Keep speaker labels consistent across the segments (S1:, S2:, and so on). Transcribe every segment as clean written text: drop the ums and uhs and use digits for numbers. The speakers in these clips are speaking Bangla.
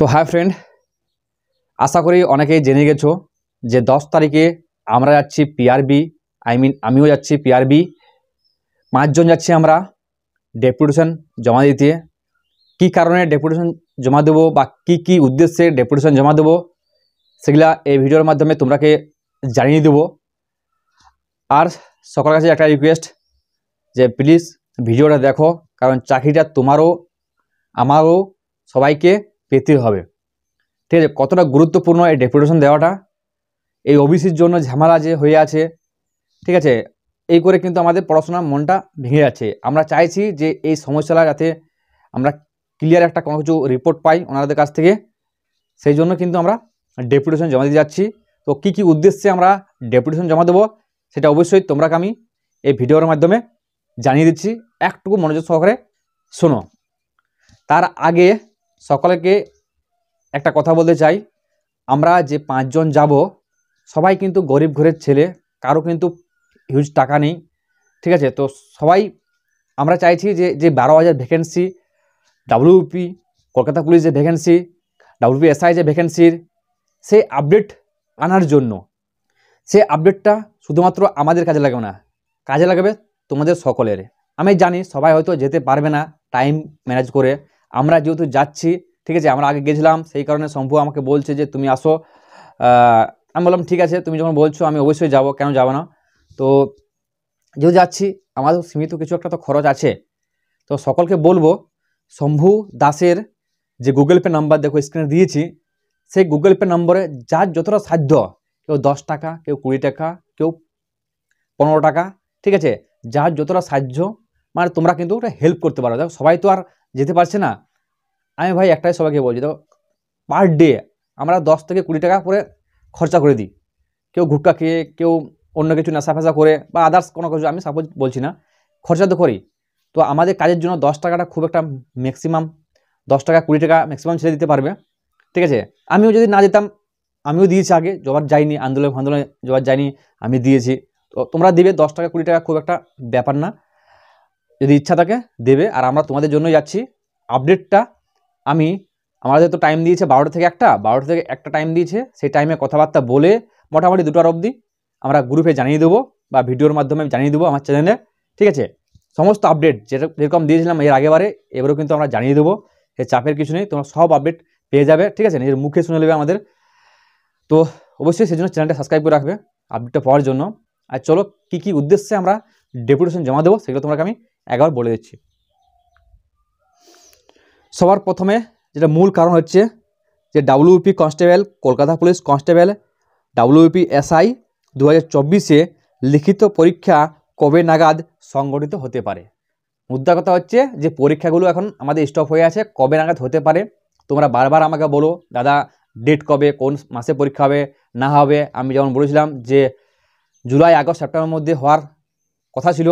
S1: তো হাই ফ্রেন্ড, আশা করি অনেকেই জেনে গেছো যে 10 তারিখে আমরা যাচ্ছি পিআরবি। আমিও যাচ্ছি পিআরবি। 5 জন যাচ্ছি আমরা ডেপুটেশন জমা দিতে। কি কারণে ডেপুটেশন জমা দেবো বা কি উদ্দেশ্যে ডেপুটেশন জমা দেবো সেগুলা এই ভিডিওর মাধ্যমে তোমরাকে জানিয়ে দেবো। আর সকলের কাছে একটা রিকোয়েস্ট যে প্লিজ ভিডিওটা দেখো, কারণ চাকরিটা তোমারও আমারও সবাইকে পেতে হবে। ঠিক আছে, কতটা গুরুত্বপূর্ণ এই ডেপুটেশন দেওয়াটা, এই ওবিসির জন্য ঝামেলা যে হয়ে আছে। ঠিক আছে, এই করে কিন্তু আমাদের পড়াশোনার মনটা ভেঙে যাচ্ছে। আমরা চাইছি যে এই সমস্যাটা যাতে আমরা ক্লিয়ার একটা কোনো কিছু রিপোর্ট পাই ওনাদের কাছ থেকে, সেই জন্য কিন্তু আমরা ডেপুটেশন জমা দিতে যাচ্ছি। তো কি উদ্দেশ্যে আমরা ডেপুটেশন জমা দেবো সেটা অবশ্যই তোমরাকে আমি এই ভিডিওর মাধ্যমে জানিয়ে দিচ্ছি, একটুকু মনোযোগ সহকারে শোনো। তার আগে সকলকে একটা কথা বলতে চাই, আমরা যে 5 জন যাব সবাই কিন্তু গরিব ঘরের ছেলে, কারো কিন্তু হিউজ টাকা নেই। ঠিক আছে, তো সবাই আমরা চাইছি যে 12,000 ভ্যাকেন্সি ডাব্লিউপি কলকাতা পুলিশ যে ভ্যাকেন্সি, ডাব্লিউপি এসআই যে ভ্যাকেন্সির, সেই আপডেট আনার জন্য। সেই আপডেটটা শুধুমাত্র আমাদের কাজে লাগবে না, কাজে লাগবে তোমাদের সকলের। আমি জানি সবাই হয়তো যেতে পারবে না টাইম ম্যানেজ করে, আমরা যেহেতু যাচ্ছি। ঠিক আছে, আমরা আগে গেছিলাম, সেই কারণে শম্ভু আমাকে বলছে যে তুমি আসো। আমি বললাম ঠিক আছে, তুমি যখন বলছো আমি অবশ্যই যাব, কেন যাব না। তো যেহেতু যাচ্ছি আমাদের সীমিত কিছু একটা তো খরচ আছে। তো সকলকে বলবো, শম্ভু দাসের যে গুগল পে নাম্বার দেখো স্ক্রিনে দিয়েছি, সেই গুগল পে নম্বরে যার যতটা সাধ্য, কেউ 10 টাকা, কেউ 20 টাকা, কেউ 15 টাকা, ঠিক আছে, যার যতটা সাহায্য মানে তোমরা কিন্তু ওটা হেল্প করতে পারো। দেখো সবাই তো আর যেতে পারছে না। আমি ভাই একটাই সবাইকে বলছি, দেখো পার ডে আমরা 10 থেকে 20 টাকা করে খরচা করে দিই। কেউ গুটকা খেয়ে, কেউ অন্য কিছু নেশা ফেশা করে বা আদার্স কোনো কিছু, আমি সাপোজ বলছি না, খরচা তো করি। তো আমাদের কাজের জন্য 10 টাকাটা খুব একটা ম্যাক্সিমাম, 10 টাকা 20 টাকা ম্যাক্সিমাম ছেড়ে দিতে পারবে। ঠিক আছে, আমিও যদি না যেতাম, আমিও দিয়েছি আগে, জবার যাইনি, আন্দোলনে জবার যাইনি, আমি দিয়েছি। তো তোমরা দেবে 10 টাকা 20 টাকা, খুব একটা ব্যাপার না, যদি ইচ্ছা থাকে দেবে। আর আমরা তোমাদের জন্যই যাচ্ছি। আপডেটটা আমি, আমাদের তো টাইম দিয়েছে 12টা থেকে 1টা, 12টা থেকে 1টা টাইম দিয়েছে, সেই টাইমে কথাবার্তা বলে মোটামুটি 2টা অবধি আমরা গ্রুপে জানিয়ে দেবো বা ভিডিওর মাধ্যমে জানিয়ে দেবো আমার চ্যানেলে। ঠিক আছে, সমস্ত আপডেট যেরকম দিয়েছিলাম এর আগেবারে, এবারেও কিন্তু আমরা জানিয়ে দেবো। সে চাপের কিছু নেই, তোমরা সব আপডেট পেয়ে যাবে। ঠিক আছে, নিজের মুখে শুনে নেবে আমাদের। তো অবশ্যই সেই জন্য চ্যানেলটা সাবস্ক্রাইব করে রাখবে আপডেটটা পাওয়ার জন্য। আর চলো কি উদ্দেশ্যে আমরা ডেপুটেশন জমা দেবো সেগুলো তোমাকে আমি একবার বলে দিচ্ছি। সবার প্রথমে যেটা মূল কারণ হচ্ছে যে WP constable, Kolkata police constable, WP SI 2024-এ লিখিত পরীক্ষা কবে নাগাদ সংগঠিত হতে পারে। মুদ্রা কথা হচ্ছে যে পরীক্ষাগুলো এখন আমাদের স্টপ হয়ে আছে, কবে নাগাদ হতে পারে। তোমরা বারবার আমাকে বলো দাদা ডেট কবে, কোন মাসে পরীক্ষা হবে না হবে। আমি যেমন বলেছিলাম যে জুলাই আগস্ট সেপ্টেম্বরের মধ্যে হওয়ার কথা ছিল,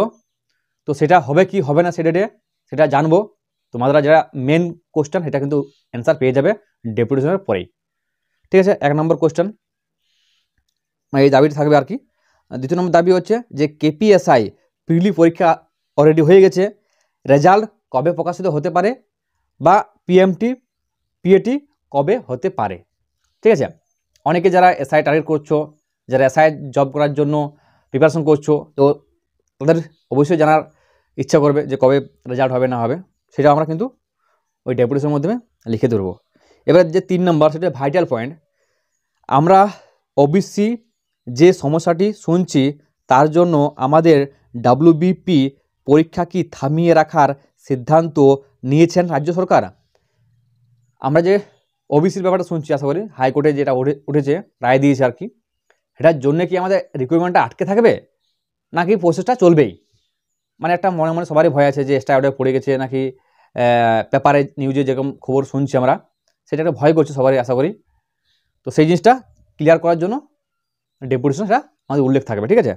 S1: তো সেটা হবে কি হবে না সে ডেটে সেটা জানবো। তোমাদের যারা মেন কোশ্চেন সেটা কিন্তু অ্যান্সার পেয়ে যাবে ডেপুটেশনের পরেই। ঠিক আছে, 1 নম্বর কোশ্চেন এই দাবিটা থাকবে আর কি। 2 নম্বর দাবি হচ্ছে যে কেপিএসআই প্রিলি পরীক্ষা অলরেডি হয়ে গেছে, রেজাল্ট কবে প্রকাশিত হতে পারে, বা পিএটি কবে হতে পারে। ঠিক আছে, অনেকে যারা এসআই টার্গেট করছো, যারা এসআই জব করার জন্য প্রিপারেশন করছো, তো তাদের অবশ্যই জানার ইচ্ছা করবে যে কবে রেজাল্ট হবে না হবে। সেটা আমরা কিন্তু ওই ডেপুটেশনের মাধ্যমে লিখে ধরবো। এবার যে 3 নম্বর, সেটা ভাইটাল পয়েন্ট। আমরা ওবিসি যে সমস্যাটি শুনছি তার জন্য আমাদের ডাব্লিউবিপি পরীক্ষা কি থামিয়ে রাখার সিদ্ধান্ত নিয়েছেন রাজ্য সরকার। আমরা যে ওবিসির ব্যাপারটা শুনছি, আশা করি হাইকোর্টে যেটা উঠেছে, রায় দিয়েছে আর কি, সেটার জন্য কি আমাদের রিক্রুটমেন্টটা আটকে থাকবে নাকি প্রসেসটা চলবেই? মানে একটা মনে মনে সবারই ভয় আছে যে এক্সট্রা অর্ডার পড়ে গেছে নাকি, পেপারে নিউজে যেরকম খবর শুনছি আমরা, সেটা একটা ভয় করছে সবারই আশা করি। তো সেই জিনিসটা ক্লিয়ার করার জন্য ডেপুটেশন সেটা আমাদের উল্লেখ থাকবে। ঠিক আছে,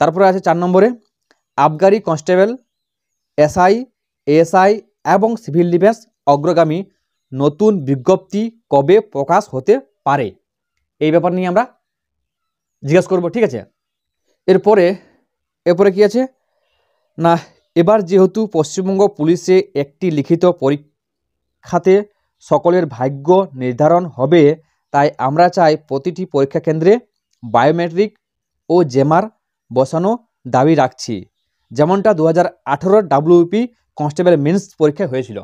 S1: তারপরে আছে 4 নম্বরে আবগারি কনস্টেবল, এসআই, এএসআই এবং সিভিল ডিফেন্স অগ্রগামী নতুন বিজ্ঞপ্তি কবে প্রকাশ হতে পারে, এই ব্যাপার নিয়ে আমরা জিজ্ঞাসা করব। ঠিক আছে, এরপরে কি আছে না, এবার যেহেতু পশ্চিমবঙ্গ পুলিশে একটি লিখিত পরীক্ষাতে সকলের ভাগ্য নির্ধারণ হবে, তাই আমরা চাই প্রতিটি পরীক্ষা কেন্দ্রে বায়োমেট্রিক ও জেমার বসানো দাবি রাখছি, যেমনটা 2018 WP কনস্টেবল মেন্স পরীক্ষা হয়েছিল।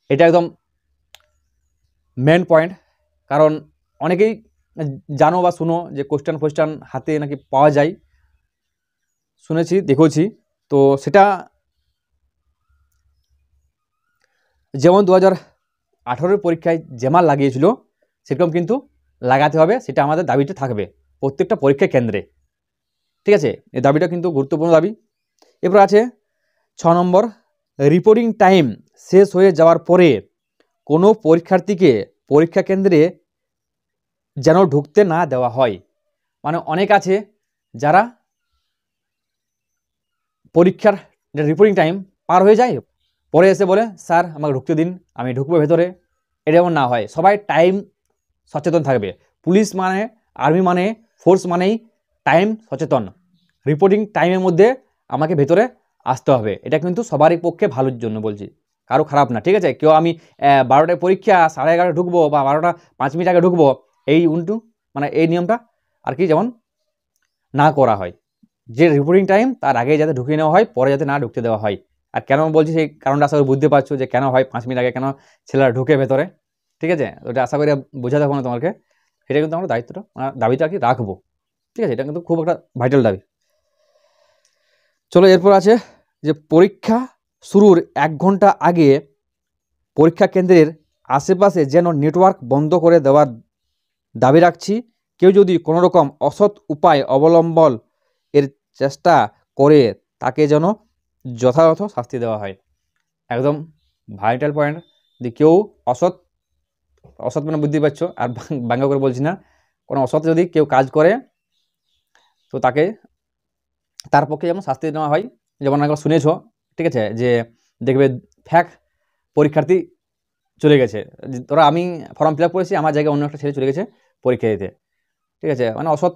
S1: এটা একদম মেন পয়েন্ট, কারণ অনেকেই জানো বা শুনো যে কোশ্চেন হাতে নাকি পাওয়া যায়, শুনেছি দেখেছি। তো সেটা যেমন 2018 পরীক্ষায় জেমার লাগিয়েছিল সেরকম কিন্তু লাগাতে হবে, সেটা আমাদের দাবিতে থাকবে প্রত্যেকটা পরীক্ষা কেন্দ্রে। ঠিক আছে, এই দাবিটা কিন্তু গুরুত্বপূর্ণ দাবি। এরপর আছে 6 নম্বর, রিপোর্টিং টাইম শেষ হয়ে যাওয়ার পরে কোনো পরীক্ষার্থীকে পরীক্ষা কেন্দ্রে যেন ঢুকতে না দেওয়া হয়। মানে অনেক আছে যারা পরীক্ষার রিপোর্টিং টাইম পার হয়ে যায়, পরে এসে বলে স্যার আমাকে ঢুকতে দিন, আমি ঢুকবো ভেতরে। এটা যেমন না হয়, সবাই টাইম সচেতন থাকবে। পুলিশ মানে, আর্মি মানে, ফোর্স মানেই টাইম সচেতন। রিপোর্টিং টাইমের মধ্যে আমাকে ভেতরে আসতে হবে, এটা কিন্তু সবারই পক্ষে ভালোর জন্য বলছি, কারো খারাপ না। ঠিক আছে, কেউ আমি 12টায় পরীক্ষা 11:30 ঢুকবো বা 12টা 5 মিনিট আগে ঢুকবো, এই মানে এই নিয়মটা আর কি যেমন না করা হয়। যে রিপোর্টিং টাইম তার আগে যাতে ঢুকিয়ে নেওয়া হয়, পরে যাতে না ঢুকতে দেওয়া হয়। আর কেন বলছি সেই কারণটা আশা করি বুঝতে পারছো যে কেন হয় 5 মিনিট আগে কেন ছেলেরা ঢুকে ভেতরে। ঠিক আছে, ওটা আশা করি বোঝাতে হবে না তোমাকে, সেটা কিন্তু আমরা দায়িত্বটা দাবিটা আর কি রাখবো। ঠিক আছে, এটা কিন্তু খুব একটা ভাইটাল দাবি। চলো এরপর আছে যে পরীক্ষা শুরুর 1 ঘন্টা আগে পরীক্ষা কেন্দ্রের আশেপাশে যেন নেটওয়ার্ক বন্ধ করে দেওয়ার দাবি রাখছি। কেউ যদি কোনো রকম অসৎ উপায় অবলম্বন এর চেষ্টা করে তাকে যেন যথাযথ শাস্তি দেওয়া হয়। একদম ভাইটাল পয়েন্ট, যে কেউ অসৎ মানে বুঝতে পারছো, আর বাংলা করে বলছি না, কোনো অসৎ যদি কেউ কাজ করে তো তাকে তার পক্ষে যেমন শাস্তি নেওয়া হয়। যেমন একবার শুনেছ, ঠিক আছে, যে দেখবে ফ্যাক পরীক্ষার্থী চলে গেছে, ধরো আমি ফর্ম ফিল আপ করেছি, আমার জায়গায় অন্য একটা ছেলে চলে গেছে পরীক্ষা দিতে। ঠিক আছে, মানে অসৎ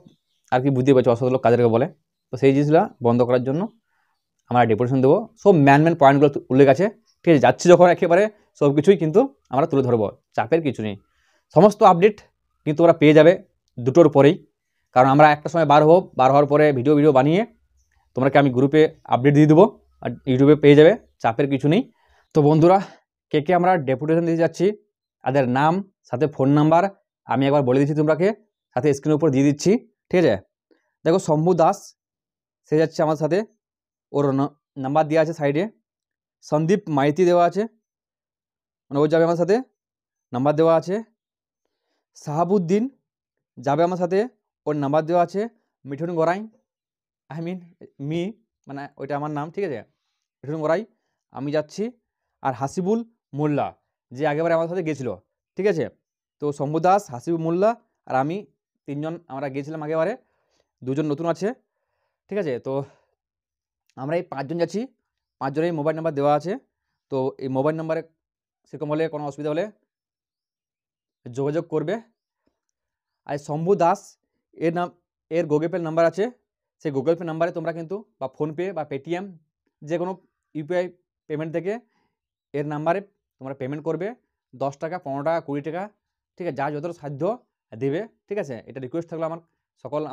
S1: আর কি বুঝতে পারছো, অসৎ লোক কাজেরকে বলে। তো সেই জিনিসগুলো বন্ধ করার জন্য আমরা ডেপুটেশন দেবো। সব ম্যান পয়েন্টগুলো উল্লেখ আছে। ঠিক আছে, যাচ্ছি যখন একেবারে সব কিছুই কিন্তু আমরা তুলে ধরবো, চাপের কিছু নেই। সমস্ত আপডেট কিন্তু ওরা পেয়ে যাবে 2টোর পরেই, কারণ আমরা একটা সময় বার হওয়ার পরে ভিডিও বানিয়ে তোমাকে আমি গ্রুপে আপডেট দিয়ে দেবো, আর ইউটিউবে পেয়ে যাবে, চাপের কিছু নেই। তো বন্ধুরা, কে আমরা ডেপুটেশন দিতে যাচ্ছি, তাদের নাম সাথে ফোন নাম্বার আমি একবার বলে দিচ্ছি তোমরাকে, সাথে স্ক্রিনের উপর দিয়ে দিচ্ছি। ঠিক আছে, দেখো শম্ভু দাস সে যাচ্ছে আমার সাথে, ওর নাম্বার দেওয়া আছে সাইডে। সন্দীপ মাইতি দেওয়া আছে, মানে ও যাবে আমার সাথে, নাম্বার দেওয়া আছে। সাহাবুদ্দিন যাবে আমার সাথে, ওর নাম্বার দেওয়া আছে। মিঠুন গড়াই, মানে ওইটা আমার নাম। ঠিক আছে, মিঠুন গড়াই আমি যাচ্ছি। আর হাসিবুল মোল্লা যে আগেবারে আমার সাথে গেছিলো। ঠিক আছে, তো শম্ভু দাস, হাসিবুল মোল্লা আর আমি 3 জন আমরা গিয়েছিলাম আগেবারে, 2 জন নতুন আছে। ঠিক আছে, তো আমরা এই 5 জন যাচ্ছি। 5 জনের মোবাইল নাম্বার দেওয়া আছে। তো এই মোবাইল নাম্বারে সেরকম হলে কোনো অসুবিধা হলে যোগাযোগ করবে। আর শম্ভু দাস এর গুগল পে নাম্বার আছে, সেই গুগল পে নাম্বারে তোমরা কিন্তু বা ফোনপে বা পেটিএম যে কোনো ইউপিআই পেমেন্ট থেকে এর নাম্বারে তোমরা পেমেন্ট করবে। 10 টাকা, 15 টাকা, 20 টাকা, ঠিক আছে, যা যতটা সাধ্য দেবে। ঠিক আছে, এটা রিকোয়েস্ট থাকলো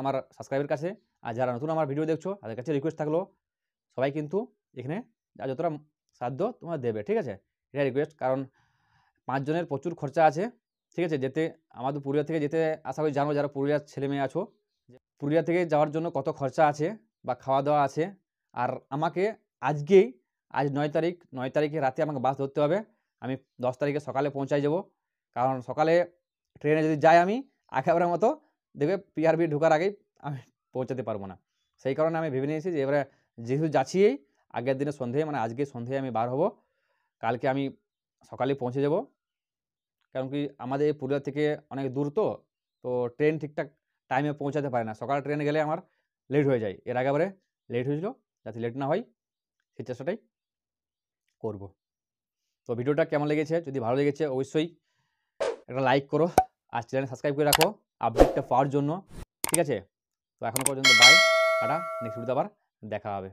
S1: আমার সাবস্ক্রাইবের কাছে। আর যারা নতুন আমার ভিডিও দেখছো তাদের কাছে রিকোয়েস্ট থাকলো, সবাই কিন্তু এখানে যা যতটা সাধ্য তোমরা দেবে। ঠিক আছে, এটা রিকোয়েস্ট, কারণ 5 জনের প্রচুর খরচা আছে। ঠিক আছে, যেতে আমাদের পুরুলিয়া থেকে যেতে আশা করি জানো, যারা পুরুলিয়ার ছেলে মেয়ে আছো, পুরুলিয়া থেকে যাওয়ার জন্য কত খরচা আছে বা খাওয়া দাওয়া আছে। আর আমাকে আজ 9 তারিখে রাতে আমাকে বাস ধরতে হবে। আমি 10 তারিখে সকালে পৌঁছাই যাব, কারণ সকালে ট্রেনে যদি যাই আমি একেবারে মতো দেখবে পিআরবি ঢোকার আগেই আমি পৌঁছাতে পারবো না। সেই কারণে আমি ভেবে নিয়েছি যে এবারে যেহেতু যাচ্ছিই আগের দিনে সন্ধে, মানে আজকে সন্ধ্যেয় আমি বার হব, কালকে আমি সকালে পৌঁছে যাব। কারণ কি আমাদের পুরুলিয়া থেকে অনেক দূর, তো ট্রেন ঠিকঠাক টাইমে পৌঁছাতে পারে না। সকাল ট্রেনে গেলে আমার লেট হয়ে যায়, এর আগেবারে লেট হয়েছিল, যাতে লেট না হয় সেই চেষ্টাটাই করব। তো ভিডিওটা কেমন লেগেছে, যদি ভালো লেগেছে অবশ্যই একটা লাইক করো, আর চ্যানেল সাবস্ক্রাইব করে রাখো আপডেটটা পাওয়ার জন্য। ঠিক আছে, তো এখনো পর্যন্ত বাই, টাটা, নেক্সট ভিডিওতে আবার দেখা হবে।